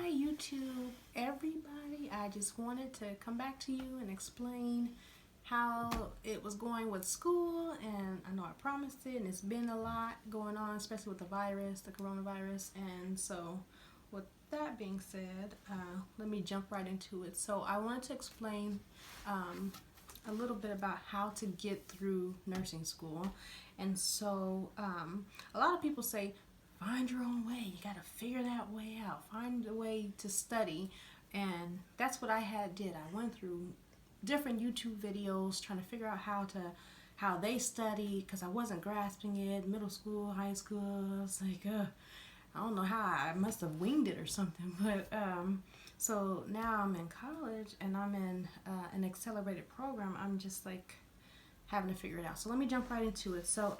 Hi YouTube, everybody. I just wanted to come back to you and explain how it was going with school, and I know I promised it, and it's been a lot going on, especially with the virus, the coronavirus. And so with that being said, let me jump right into it. So I wanted to explain a little bit about how to get through nursing school. And so a lot of people say, find your own way. You got to figure that way out. Find a way to study. And that's what I did. I went through different YouTube videos trying to figure out how they study, because I wasn't grasping it. Middle school, high school, I was like, I don't know how. I must have winged it or something. But so now I'm in college and I'm in an accelerated program. I'm just like having to figure it out. So let me jump right into it. So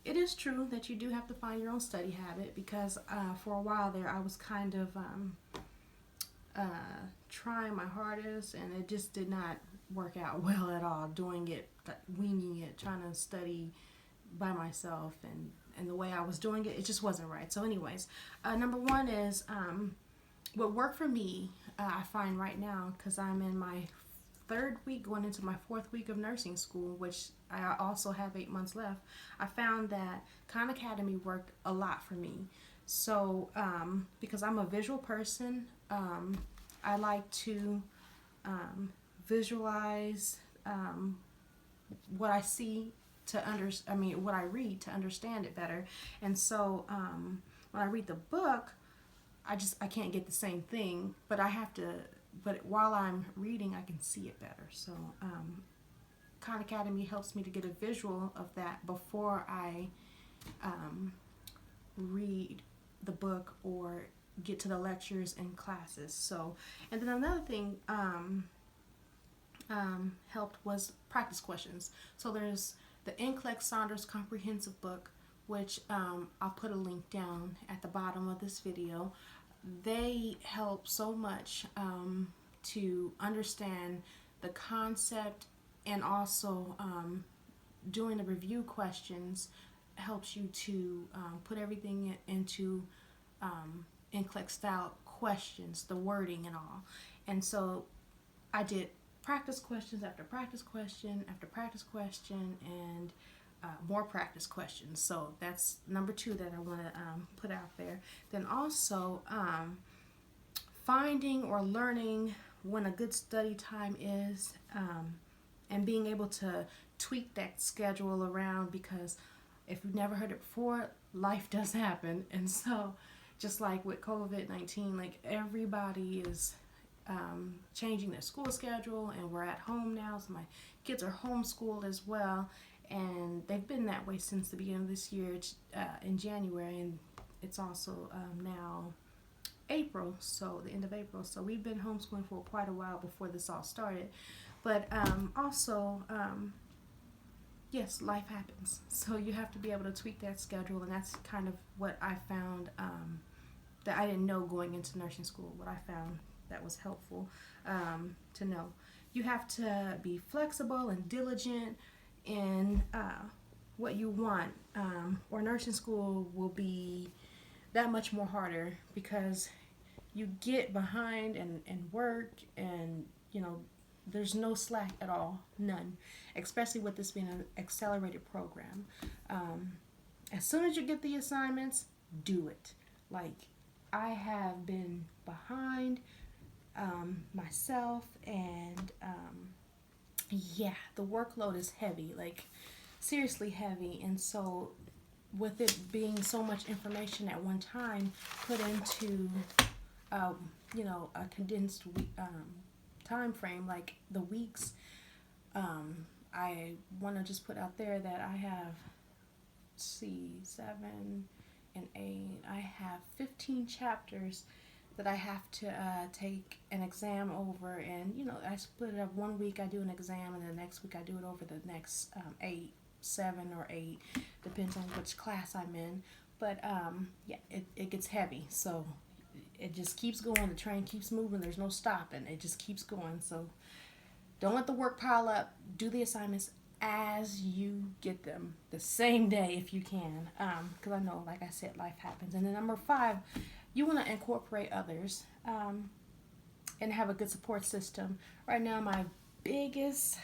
it is true that you do have to find your own study habit, because for a while there I was kind of trying my hardest, and it just did not work out well at all, doing it, winging it, trying to study by myself, and the way I was doing it, it just wasn't right. So anyways, number one is what worked for me, I find right now, because I'm in my third week going into my fourth week of nursing school, which I also have 8 months left. I found that Khan Academy worked a lot for me. So because I'm a visual person, I like to visualize what I see what I read to understand it better. And so when I read the book, I can't get the same thing, but but while I'm reading, I can see it better. So Khan Academy helps me to get a visual of that before I read the book or get to the lectures and classes. So, and then another thing helped was practice questions. So there's the NCLEX-Saunders comprehensive book, which I'll put a link down at the bottom of this video. They help so much to understand the concept, and also doing the review questions helps you to put everything into NCLEX style questions, the wording and all. And so I did practice questions after practice question after practice question, and more practice questions. So that's number two that I want to put out there. Then also finding or learning when a good study time is, and being able to tweak that schedule around, because if you've never heard it before, life does happen. And so just like with COVID-19, like everybody is changing their school schedule, and we're at home now, so my kids are homeschooled as well, and they've been that way since the beginning of this year in January, and it's also now April, so the end of April. So we've been homeschooling for quite a while before this all started. But also, yes, life happens. So you have to be able to tweak that schedule, and that's kind of what I found that I didn't know going into nursing school. What I found that was helpful to know. You have to be flexible and diligent in what you want, or nursing school will be that much more harder, because you get behind and work, and there's no slack at all, none, especially with this being an accelerated program. As soon as you get the assignments, do it. Like, I have been behind myself, and yeah, the workload is heavy, like seriously heavy. And so with it being so much information at one time put into a condensed time frame, like the weeks, I want to just put out there that I have 7 and 8, I have 15 chapters that I have to take an exam over, and I split it up. One week I do an exam, and the next week I do it over the next 7 or 8, depends on which class I'm in. But yeah, it gets heavy, so it just keeps going. The train keeps moving. There's no stopping. It just keeps going. So don't let the work pile up. Do the assignments as you get them the same day if you can, because I know, like I said, life happens. And then number 5, you want to incorporate others and have a good support system. Right now, my biggest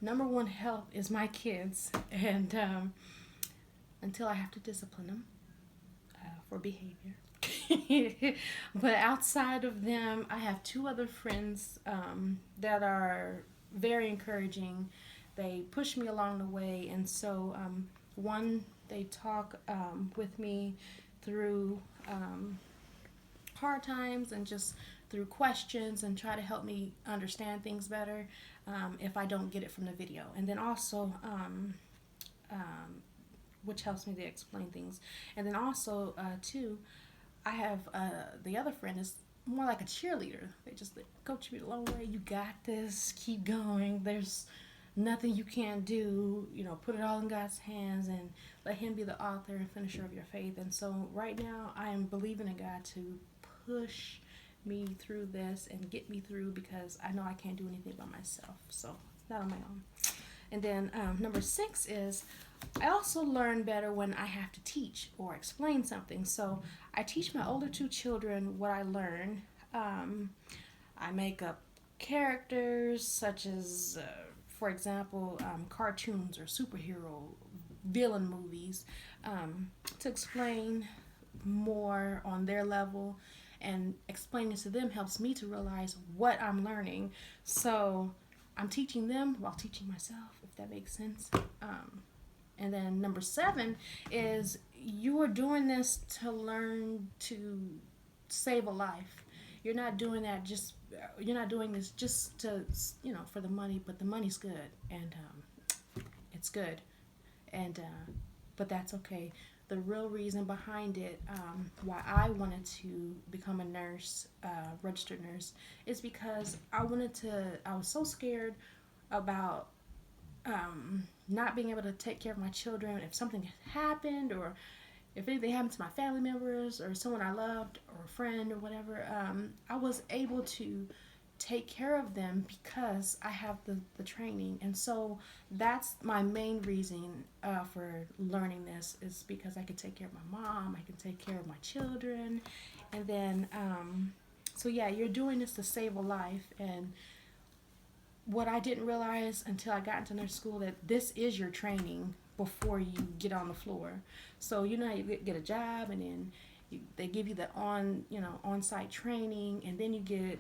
number one help is my kids, and until I have to discipline them for behavior. But outside of them, I have two other friends that are very encouraging. They push me along the way, and so one, they talk with me through hard times and just through questions and try to help me understand things better if I don't get it from the video. And then also, which helps me to explain things. And then also, too, I have the other friend is more like a cheerleader. They just coach me a long way. You got this. Keep going. There's nothing you can't do. You know, put it all in God's hands and let Him be the author and finisher of your faith. And so right now, I am believing in God to push me through this and get me through, because I know I can't do anything by myself. So not on my own. And then number 6 is I also learn better when I have to teach or explain something. So I teach my older 2 children what I learn. I make up characters such as, for example, cartoons or superhero villain movies to explain more on their level, and explaining to them helps me to realize what I'm learning. So I'm teaching them while teaching myself, if that makes sense. And then number 7 is you are doing this to learn to save a life. You're not doing this just to, for the money, but the money's good, and it's good, and but that's okay. The real reason behind it, why I wanted to become a nurse, registered nurse, is because I was so scared about not being able to take care of my children if something happened, or if anything happened to my family members or someone I loved or a friend or whatever. I was able to take care of them because I have the training. And so that's my main reason for learning this, is because I can take care of my mom, I can take care of my children. And then so yeah, you're doing this to save a life. And what I didn't realize until I got into nurse school, that this is your training before you get on the floor. So you get a job, and then they give you the on-site training, and then you get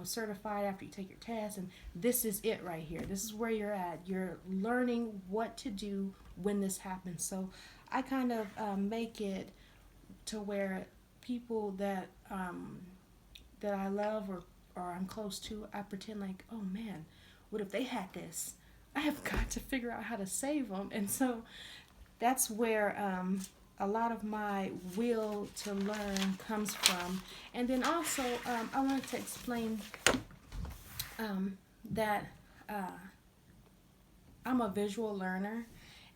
certified after you take your test. And this is it right here. This is where you're at. You're learning what to do when this happens. So I kind of make it to where people that I love or I'm close to, I pretend like, oh man, what if they had this? I have got to figure out how to save them. And so that's where a lot of my will to learn comes from. And then also, I wanted to explain that I'm a visual learner,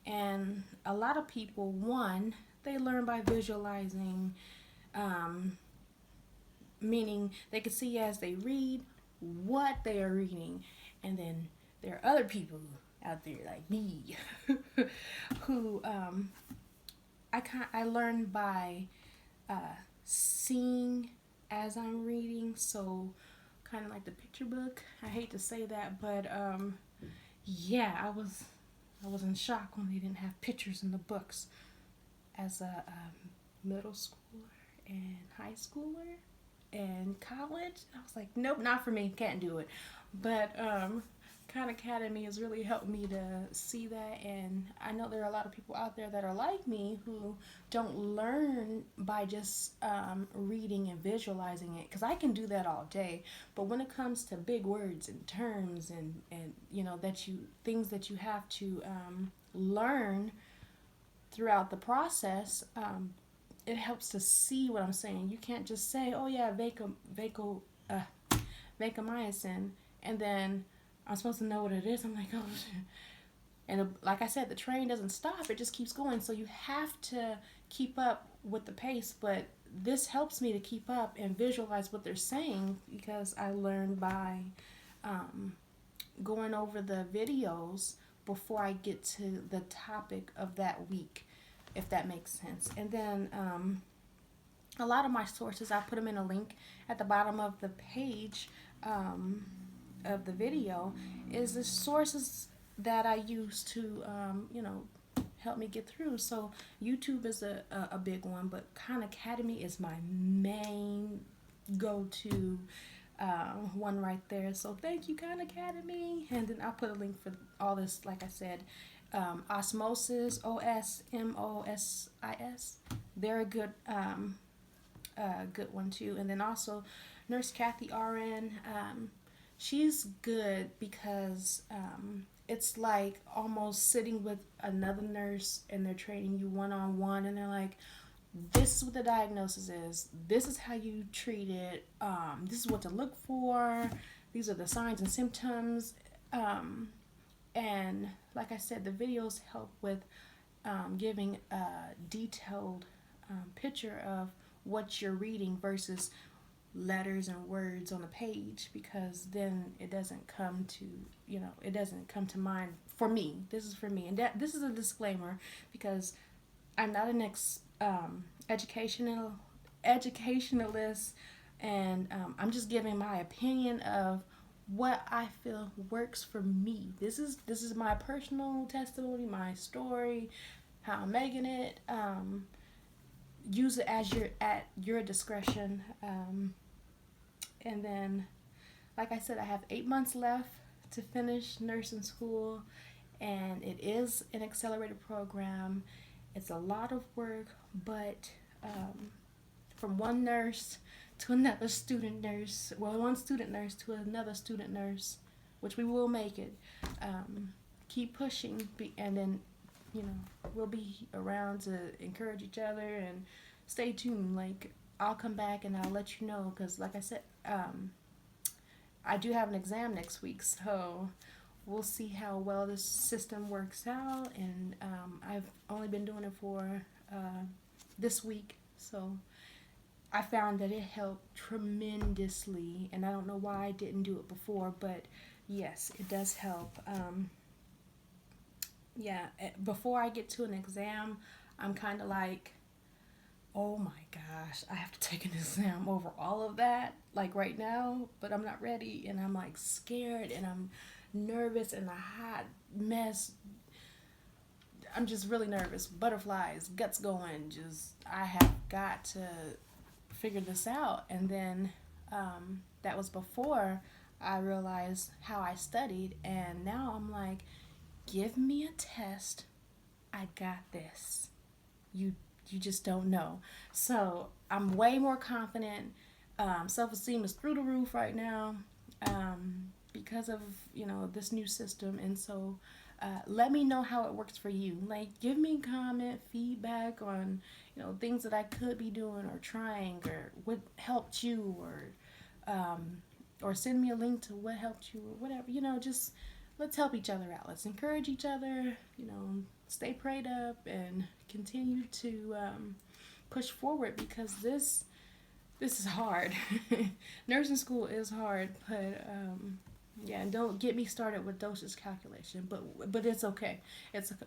and a lot of people, one, they learn by visualizing, meaning they can see as they read what they are reading. And then there are other people out there like me who I learn by seeing as I'm reading. So kind of like the picture book. I hate to say that, but yeah, I was in shock when they didn't have pictures in the books as a middle schooler and high schooler and college. I was like, nope, not for me, can't do it. But Khan Academy has really helped me to see that, and I know there are a lot of people out there that are like me who don't learn by just reading and visualizing it, because I can do that all day. But when it comes to big words and terms and things that you have to learn throughout the process, it helps to see what I'm saying. You can't just say, oh yeah, vancomycin, and then I'm supposed to know what it is. I'm like, oh shit. And like I said, the train doesn't stop. It just keeps going. So you have to keep up with the pace. But this helps me to keep up and visualize what they're saying, because I learned by going over the videos before I get to the topic of that week, if that makes sense. And then a lot of my sources, I put them in a link at the bottom of the page of the video, is the sources that I use to, help me get through. So YouTube is a big one, but Khan Academy is my main go-to one right there. So thank you, Khan Academy. And then I'll put a link for all this, like I said. Osmosis, OSMOSIS. They're a good one too. And then also Nurse Kathy RN. She's good because it's like almost sitting with another nurse and they're training you one-on-one, and they're like, this is what the diagnosis is, this is how you treat it, this is what to look for, these are the signs and symptoms. And like I said, the videos help with giving a detailed picture of what you're reading versus letters and words on a page, because then it doesn't come to, it doesn't come to mind for me. This is for me, and this is a disclaimer, because I'm not an educationalist, and I'm just giving my opinion of what I feel works for me. This is my personal testimony, my story, how I'm making it. Use it as at your discretion. And then, like I said, I have 8 months left to finish nursing school, and it is an accelerated program. It's a lot of work, but from one nurse to another student nurse, one student nurse to another student nurse, which we will make it. Keep pushing, and then, we'll be around to encourage each other, and stay tuned. Like, I'll come back and I'll let you know, because like I said, I do have an exam next week, so we'll see how well this system works out. And I've only been doing it for this week, so I found that it helped tremendously, and I don't know why I didn't do it before, but yes, it does help. Before I get to an exam, I'm kind of like, oh my gosh, I have to take an exam over all of that, like right now, but I'm not ready, and I'm like scared, and I'm nervous, and a hot mess. I'm just really nervous, butterflies, guts going, I have got to figure this out. And then that was before I realized how I studied, and now I'm like, give me a test, I got this. You just don't know. So I'm way more confident. Self-esteem is through the roof right now because of, this new system. And so let me know how it works for you. Like, give me comment, feedback on, things that I could be doing or trying, or what helped you, or send me a link to what helped you, or whatever. Just let's help each other out. Let's encourage each other. Stay prayed up and continue to push forward, because this is hard. Nursing school is hard, but and don't get me started with dosage calculation. But it's okay.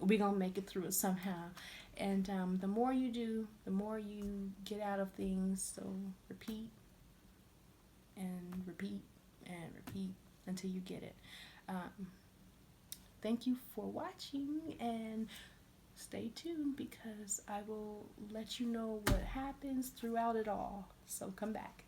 We're gonna make it through it somehow. And the more you do, the more you get out of things. So repeat and repeat and repeat until you get it. Thank you for watching, and stay tuned, because I will let you know what happens throughout it all. So come back.